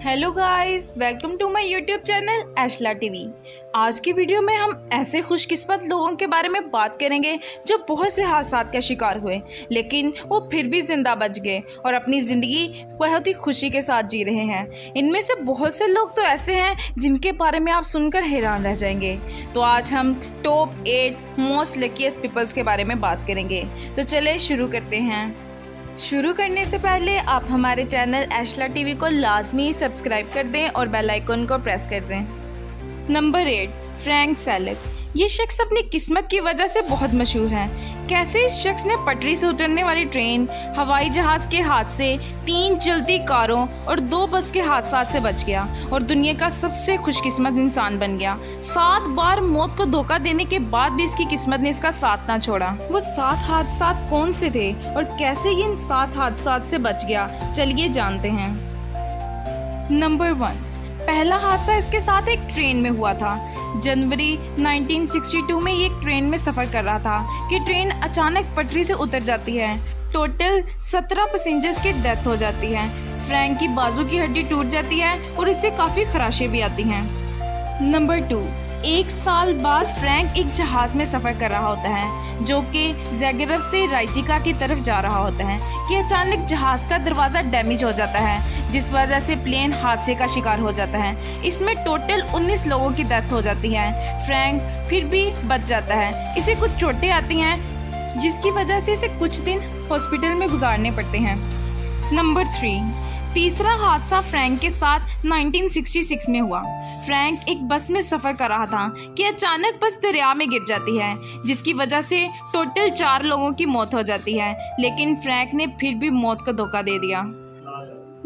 Hello guys, welcome to my YouTube channel Eshla TV. आज की video में हम ऐसे खुशकिस्मत लोगों के बारे में बात करेंगे जो बहुत से हादसा का शिकार हुए, लेकिन वो फिर भी जिंदा बच गए और अपनी ज़िंदगी बहुत ही खुशी के साथ जी रहे हैं। इनमें से बहुत से लोग तो ऐसे हैं जिनके बारे में आप सुनकर हैरान रह जाएंगे। तो आज हम टॉप 8 मोस्ट लकीएस्ट पीपल्स के बारे में बात करेंगे। तो चले शुरू करते हैं। शुरू करने से पहले आप हमारे चैनल एशला टीवी को लाजमी सब्सक्राइब कर दें और बेल आइकन को प्रेस कर दें। Number 8, Frank Selak. ये शख्स अपनी किस्मत की वजह से बहुत मशहूर है। कैसे इस शख्स ने पटरी से उतरने वाली ट्रेन, हवाई जहाज़ के हादसे, 3 जलती कारों और 2 बस के हादसा से बच गया और दुनिया का सबसे खुशकिस्मत इंसान बन गया। 7 बार मौत को धोखा देने के बाद भी इसकी किस्मत ने इसका साथ ना छोड़ा। वो 7 हादसा कौन से थे और कैसे ये इन 7 हादसा से बच गया, चलिए जानते हैं। नंबर 1, पहला हादसा इसके साथ एक ट्रेन में हुआ था। जनवरी 1962 में ये एक ट्रेन में सफ़र कर रहा था कि ट्रेन अचानक पटरी से उतर जाती है। टोटल 17 पैसेंजर्स की डेथ हो जाती है। फ्रैंक की बाजू की हड्डी टूट जाती है और इससे काफ़ी खराशें भी आती हैं। नंबर 2, 1 साल बाद फ्रैंक एक जहाज़ में सफ़र कर रहा होता है जो कि ज़ाग्रेब से रायचिका की तरफ जा रहा होता है कि अचानक जहाज़ का दरवाज़ा डैमेज हो जाता है, जिस वजह से प्लेन हादसे का शिकार हो जाता है। इसमें टोटल 19 लोगों की डेथ हो जाती है। फ्रैंक फिर भी बच जाता है। इसे कुछ चोटें आती हैं जिसकी वजह से इसे कुछ दिन हॉस्पिटल में गुजारने पड़ते हैं। नंबर 3, तीसरा हादसा फ्रैंक के साथ 1966 में हुआ। फ्रैंक एक बस में सफ़र कर रहा था कि अचानक बस दरिया में गिर जाती है, जिसकी वजह से टोटल 4 लोगों की मौत हो जाती है, लेकिन फ्रैंक ने फिर भी मौत को धोखा दे दिया।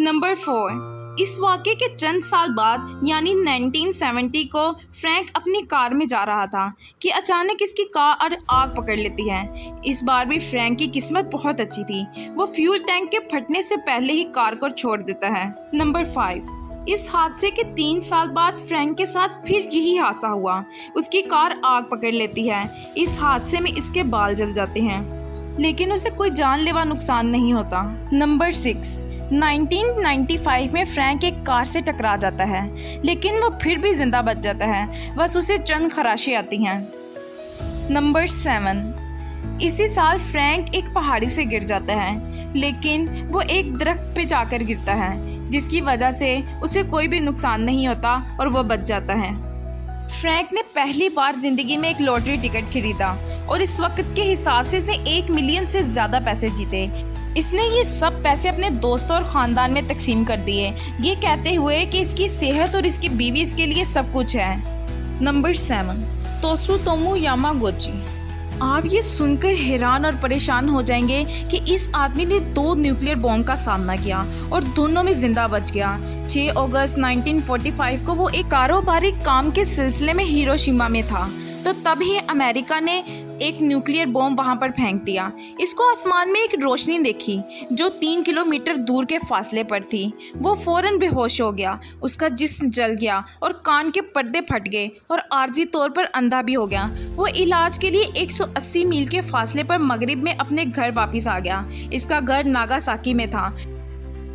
नंबर 4, इस वाक़े के चंद साल बाद यानी 1970 को फ्रैंक अपनी कार में जा रहा था कि अचानक इसकी कार आग पकड़ लेती है। इस बार भी फ्रैंक की किस्मत बहुत अच्छी थी। वो फ्यूल टैंक के फटने से पहले ही कार को छोड़ देता है। नंबर 5, इस हादसे के 3 साल बाद फ्रैंक के साथ फिर यही हादसा हुआ। उसकी कार आग पकड़ लेती है। इस हादसे में इसके बाल जल जाते हैं, लेकिन उसे कोई जानलेवा नुकसान नहीं होता। नंबर 6, 1995 में फ्रैंक एक कार से टकरा जाता है, लेकिन वो फिर भी जिंदा बच जाता है, बस उसे चंद खराशें आती हैं। नंबर 7, इसी साल फ्रैंक एक पहाड़ी से गिर जाता है, लेकिन वो एक दरख्त पे जाकर गिरता है, जिसकी वजह से उसे कोई भी नुकसान नहीं होता और वो बच जाता है। फ्रैंक ने पहली बार जिंदगी में एक लॉटरी टिकट खरीदा और इस वक्त के हिसाब से इसने 1 मिलियन से ज़्यादा पैसे जीते। इसने ये सब पैसे अपने दोस्तों और ख़ानदान में तकसीम कर दिए, ये कहते हुए कि इसकी सेहत और इसकी बीवी इसके लिए सब कुछ है। Number 7, Tsutomu Yamaguchi. आप ये सुनकर हैरान और परेशान हो जाएंगे कि इस आदमी ने 2 न्यूक्लियर बॉम्ब का सामना किया और दोनों में जिंदा बच गया। 6 अगस्त 1945 को वो एक कारोबारी काम के सिलसिले में हिरोशिमा में था, तो तभी अमेरिका ने एक न्यूक्लियर बॉम्ब वहां पर फेंक दिया। इसको आसमान में एक रोशनी देखी जो 3 किलोमीटर दूर के फासले पर थी। वो फौरन बेहोश हो गया, उसका जिस्म जल गया और कान के पर्दे फट गए और आर्जी तौर पर अंधा भी हो गया। वो इलाज के लिए 180 मील के फासले पर मगरिब में अपने घर वापस आ गया। इसका घर नागासाकी में था।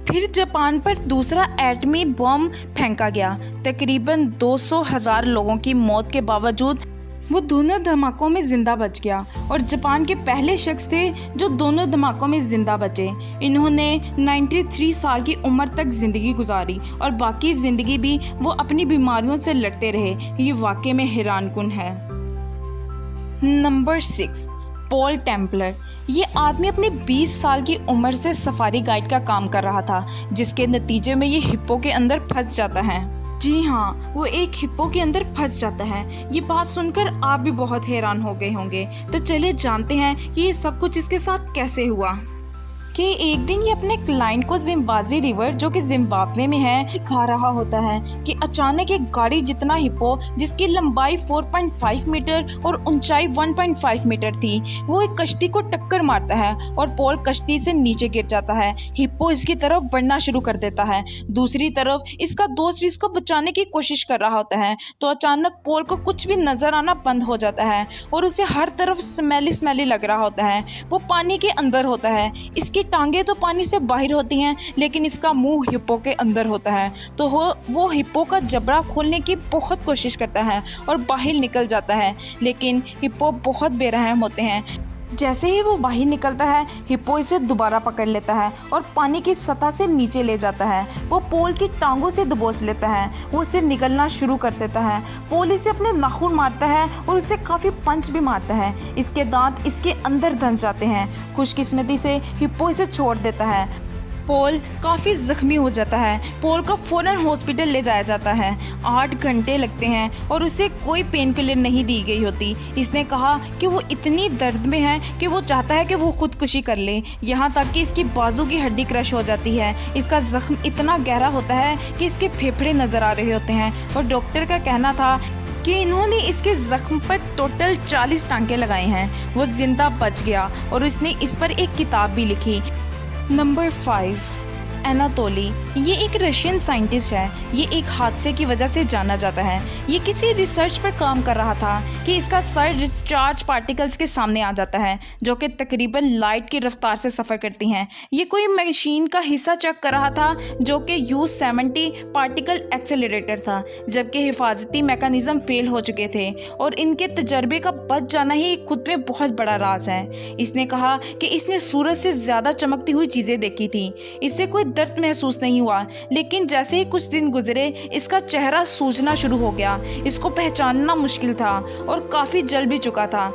फिर जापान पर दूसरा एटमी बॉम्ब फेंका गया। तकरीबन 200,000 लोगों की मौत के बावजूद वो दोनों धमाकों में जिंदा बच गया और जापान के पहले शख्स थे जो दोनों धमाकों में जिंदा बचे। इन्होंने 93 साल की उम्र तक जिंदगी गुजारी और बाकी जिंदगी भी वो अपनी बीमारियों से लड़ते रहे। ये वाकई में हैरानकुन है। Number 6, Paul Templar. ये आदमी अपनी 20 साल की उम्र से सफारी गाइड का काम कर रहा था, जिसके नतीजे में ये हिप्पो के अंदर फंस जाता है। जी हाँ, वो एक हिप्पो के अंदर फंस जाता है। ये बात सुनकर आप भी बहुत हैरान हो गए होंगे। तो चलिए जानते हैं कि ये सब कुछ इसके साथ कैसे हुआ। कि एक दिन ये अपने क्लाइंट को जिम्बाजी रिवर, जो कि जिम्बाब्वे में है, दिखा रहा होता है कि अचानक एक गाड़ी जितना हिप्पो, जिसकी लंबाई 4.5 मीटर और ऊंचाई 1.5 मीटर थी, वो एक कश्ती को टक्कर मारता है और पॉल कश्ती से नीचे गिर जाता है। हिप्पो इसकी तरफ बढ़ना शुरू कर देता है। दूसरी तरफ इसका दोस्त भी इसको बचाने की कोशिश कर रहा होता है, तो अचानक पॉल को कुछ भी नजर आना बंद हो जाता है और उसे हर तरफ स्मेली स्मेली लग रहा होता है। वो पानी के अंदर होता है। इसके टांगे तो पानी से बाहर होती हैं, लेकिन इसका मुंह हिप्पो के अंदर होता है। तो वो हिप्पो का जबड़ा खोलने की बहुत कोशिश करता है और बाहर निकल जाता है, लेकिन हिप्पो बहुत बेरहम होते हैं। जैसे ही वो बाहर निकलता है, हिप्पो इसे दोबारा पकड़ लेता है और पानी की सतह से नीचे ले जाता है। वो पोल की टांगों से दबोच लेता है। वो उसे निगलना शुरू कर देता है। पोल इसे अपने नाखून मारता है और उसे काफ़ी पंच भी मारता है। इसके दांत इसके अंदर धंस जाते हैं। खुशकिस्मती से हिप्पो इसे छोड़ देता है। पोल काफ़ी ज़ख्मी हो जाता है। पोल को फ़ौरन हॉस्पिटल ले जाया जाता है। 8 घंटे लगते हैं और उसे कोई पेन किलर नहीं दी गई होती। इसने कहा कि वो इतनी दर्द में है कि वो चाहता है कि वो खुदकुशी कर ले। यहाँ तक कि इसकी बाजू की हड्डी क्रश हो जाती है। इसका ज़ख्म इतना गहरा होता है कि इसके फेफड़े नज़र आ रहे होते हैं और डॉक्टर का कहना था कि इन्होंने इसके ज़ख्म पर टोटल 40 टांके लगाए हैं। वो जिंदा बच गया और उसने इस पर एक किताब भी लिखी। नंबर 5, एनातोली। ये एक रशियन साइंटिस्ट है। ये एक हादसे की वजह से जाना जाता है। ये किसी रिसर्च पर काम कर रहा था कि इसका सर डिस्चार्ज पार्टिकल्स के सामने आ जाता है, जो कि तकरीबन लाइट की रफ्तार से सफ़र करती हैं। ये कोई मशीन का हिस्सा चेक कर रहा था जो कि U70 पार्टिकल एक्सेलरेटर था, जबकि हिफाजती मैकेनिज़्म फेल हो चुके थे और इनके तजर्बे का बच जाना ही खुद में बहुत बड़ा राज है। इसने कहा कि इसने सूरज से ज़्यादा चमकती हुई चीज़ें देखी थी। इससे कोई दर्द महसूस नहीं हुआ, लेकिन जैसे ही कुछ दिन गुजरे इसका चेहरा सूजना शुरू हो गया। इसको पहचानना मुश्किल था और काफ़ी जल भी चुका था,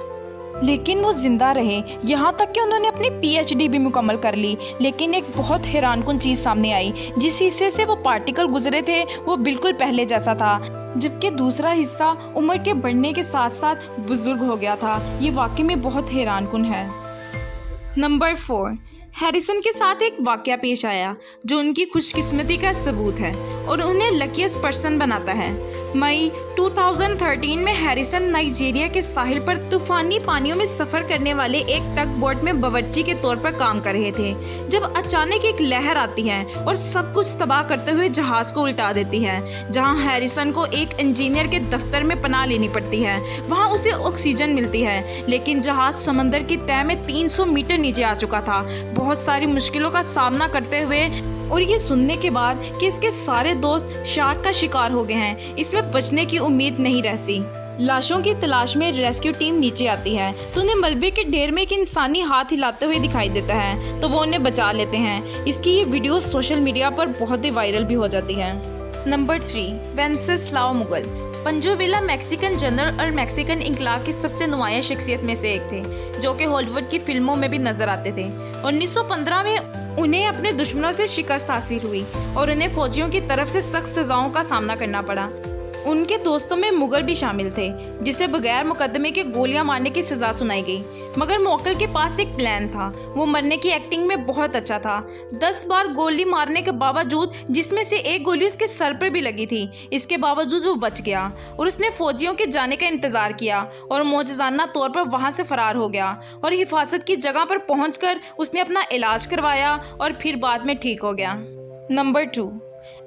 लेकिन वो जिंदा रहे। यहाँ तक कि उन्होंने अपनी PhD भी मुकम्मल कर ली। लेकिन एक बहुत हैरानकुन चीज़ सामने आई। जिस हिस्से से वो पार्टिकल गुजरे थे वो बिल्कुल पहले जैसा था, जबकि दूसरा हिस्सा उम्र के बढ़ने के साथ साथ बुजुर्ग हो गया था। ये वाकई में बहुत हैरानकुन है। नंबर 4, हैरिसन के साथ एक वाकया पेश आया जो उनकी खुशकिस्मती का सबूत है और उन्हें लकीस्ट पर्सन बनाता है। मई 2013 में हैरिसन नाइजीरिया के साहिल पर तूफानी पानियों में सफ़र करने वाले एक टग बोट में बावर्ची के तौर पर काम कर रहे थे, जब अचानक एक लहर आती है और सब कुछ तबाह करते हुए जहाज़ को उल्टा देती है। जहां हैरिसन को एक इंजीनियर के दफ्तर में पनाह लेनी पड़ती है, वहां उसे ऑक्सीजन मिलती है, लेकिन जहाज़ समंदर की तह में 300 मीटर नीचे आ चुका था। बहुत सारी मुश्किलों का सामना करते हुए और ये सुनने के बाद कि इसके सारे दोस्त शार्क का शिकार हो गए हैं, इसमें बचने की उम्मीद नहीं रहती। लाशों की तलाश में रेस्क्यू टीम नीचे आती है तो उन्हें मलबे के ढेर में एक इंसानी हाथ हिलाते हुए दिखाई देता है, तो वो उन्हें बचा लेते हैं। इसकी ये वीडियो सोशल मीडिया पर बहुत ही वायरल भी हो जाती है। नंबर 3, वेंसेस्लाव मुगल। पंजोविला मैक्सिकन जनरल और मैक्सिकन इंकलाब की सबसे नुमाया शख्सियत में से एक थे, जो कि हॉलीवुड की फिल्मों में भी नजर आते थे। 1915 में उन्हें अपने दुश्मनों से शिकस्त हासिल हुई और उन्हें फौजियों की तरफ से सख्त सजाओं का सामना करना पड़ा। उनके दोस्तों में मुगल भी शामिल थे, जिसे बगैर मुकदमे के गोलियां मारने की सजा सुनाई गई। मगर मुगल के पास एक प्लान था। वो मरने की एक्टिंग में बहुत अच्छा था। 10 बार गोली मारने के बावजूद, जिसमें से एक गोली उसके सर पर भी लगी थी, इसके बावजूद वो बच गया और उसने फौजियों के जाने का इंतजार किया और मौजज़ाना तौर पर वहां से फरार हो गया और हिफाजत की जगह पर पहुंचकर उसने अपना इलाज करवाया और फिर बाद में ठीक हो गया। नंबर 2,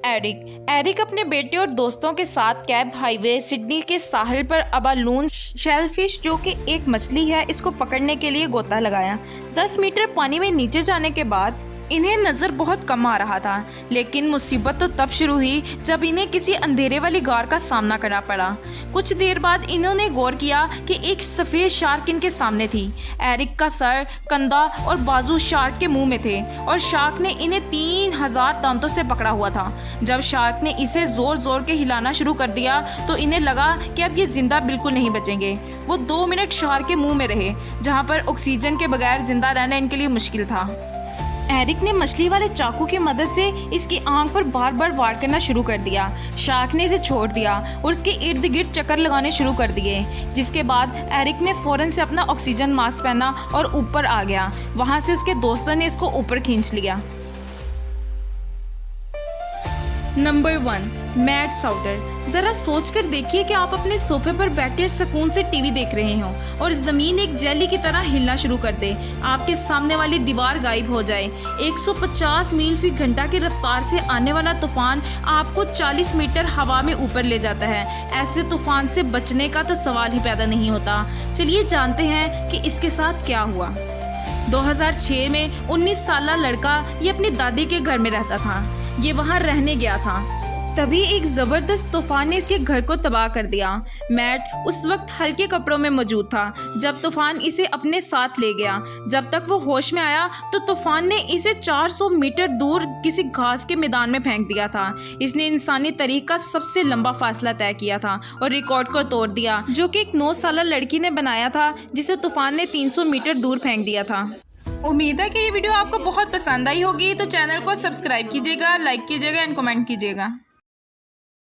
एरिक अपने बेटे और दोस्तों के साथ कैब हाईवे सिडनी के साहिल पर अबालून शेलफिश, जो कि एक मछली है, इसको पकड़ने के लिए गोता लगाया। 10 मीटर पानी में नीचे जाने के बाद इन्हें नज़र बहुत कम आ रहा था, लेकिन मुसीबत तो तब शुरू हुई जब इन्हें किसी अंधेरे वाली गार का सामना करना पड़ा। कुछ देर बाद इन्होंने गौर किया कि एक सफ़ेद शार्क इनके सामने थी। एरिक का सर, कंधा और बाजू शार्क के मुंह में थे और शार्क ने इन्हें 3000 दांतों से पकड़ा हुआ था। जब शार्क ने इसे जोर जोर के हिलाना शुरू कर दिया तो इन्हें लगा कि अब ये जिंदा बिल्कुल नहीं बचेंगे। वो 2 मिनट शार्क के मुंह में रहे, जहाँ पर ऑक्सीजन के बगैर जिंदा रहना इनके लिए मुश्किल था। एरिक ने मछली वाले चाकू की मदद से इसकी आंख पर बार बार वार करना शुरू कर दिया। शार्क ने इसे छोड़ दिया और उसके इर्द गिर्द चक्कर लगाने शुरू कर दिए, जिसके बाद एरिक ने फौरन से अपना ऑक्सीजन मास्क पहना और ऊपर आ गया। वहां से उसके दोस्तों ने इसको ऊपर खींच लिया। Number 1, Matt Suter. जरा सोचकर देखिए कि आप अपने सोफे पर बैठे सुकून से टीवी देख रहे हो और ज़मीन एक जेली की तरह हिलना शुरू कर दे, आपके सामने वाली दीवार गायब हो जाए। 150 मील फी घंटा की रफ्तार से आने वाला तूफान आपको 40 मीटर हवा में ऊपर ले जाता है। ऐसे तूफान से बचने का तो सवाल ही पैदा नहीं होता। चलिए जानते हैं कि इसके साथ क्या हुआ। 2006 में 19 साल लड़का ये अपनी दादी के घर में रहता था। ये वहाँ रहने गया था, तभी एक जबरदस्त तूफान ने इसके घर को तबाह कर दिया। मैट उस वक्त हल्के कपड़ों में मौजूद था जब तूफान इसे अपने साथ ले गया। जब तक वो होश में आया तो तूफान ने इसे 400 मीटर दूर किसी घास के मैदान में फेंक दिया था। इसने इंसानी तारीख का सबसे लंबा फासला तय किया था और रिकॉर्ड को तोड़ दिया, जो कि एक 9 साल लड़की ने बनाया था, जिसे तूफान ने 300 मीटर दूर फेंक दिया था। उम्मीद है कि ये वीडियो आपको बहुत पसंद आई होगी, तो चैनल को सब्सक्राइब कीजिएगा, लाइक कीजिएगा एंड कमेंट कीजिएगा।